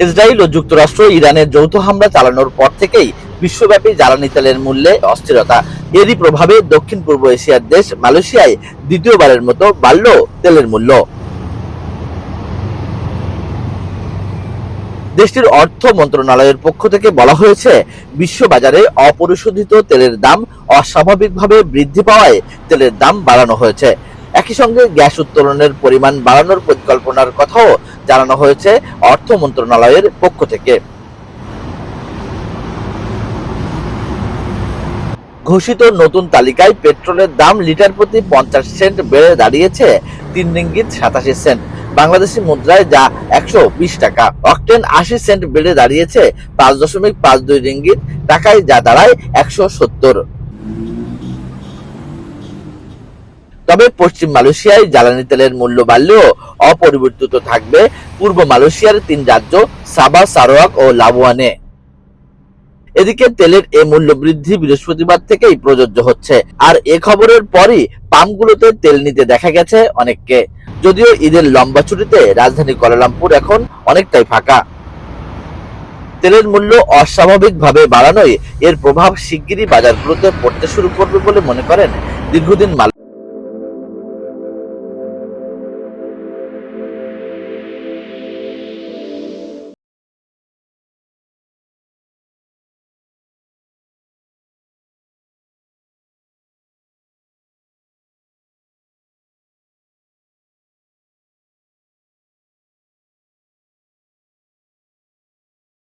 Israel ও যুক্তরাষ্ট্র ইরানের যৌথ হামলা চালানোর পর থেকেই বিশ্বব্যাপী জ্বালানি তেলের মূল্যে অস্থিরতা। এরই প্রভাবে দক্ষিণ পূর্ব এশিয়ার দেশ মালয়েশিয়ায় দ্বিতীয়বারের মতো বাড়ল তেলের মূল্য। দেশটির অর্থ মন্ত্রণালয়ের পক্ষ থেকে বলা হয়েছে, বিশ্ববাজারে অপরিশোধিত তেলের দাম অস্বাভাবিকভাবে বৃদ্ধি পাওয়ায় তেলের দাম বাড়ানো হয়েছে। একই সঙ্গে গ্যাস উত্তোলনের পরিমাণ বাড়ানোর পরিকল্পনার কথাও জানানো হয়েছে অর্থ মন্ত্রণালয়ের পক্ষ থেকে। ঘোষিত নতুন তালিকায় পেট্রোলের দাম লিটার প্রতি 50 সেন্ট বেড়ে দাঁড়িয়েছে 3 রিঙ্গিত 87 সেন্ট বাংলাদেশি মুদ্রায়, যা 120 টাকা। অকটেন 80 সেন্ট বেড়ে দাঁড়িয়েছে 5.52 রিঙ্গিত টাকায়, যা দাঁড়ায় 170। তবে পশ্চিম মালয়েশিয়ায় জ্বালানি তেলের মূল্য বাড়লেও অপরিবর্তিত থাকবে পূর্ব মালয়েশিয়ার 3 রাজ্য সাবা, সারাওয়াক ও লাবুয়ানে। এদিকে তেলের এ মূল্য বৃদ্ধি বৃহস্পতিবার থেকেই প্রযোজ্য হচ্ছে, আর এ খবরের পরই পাম্পগুলোতে তেল নিতে দেখা গেছে অনেককে। যদিও ঈদের লম্বা ছুটিতে রাজধানী কুয়ালালামপুর এখন অনেকটাই ফাঁকা। তেলের মূল্য অস্বাভাবিকভাবে বাড়ানোয় এর প্রভাব শিগগিরই বাজারগুলোতে পড়তে শুরু করবে বলে মনে করেন দীর্ঘদিন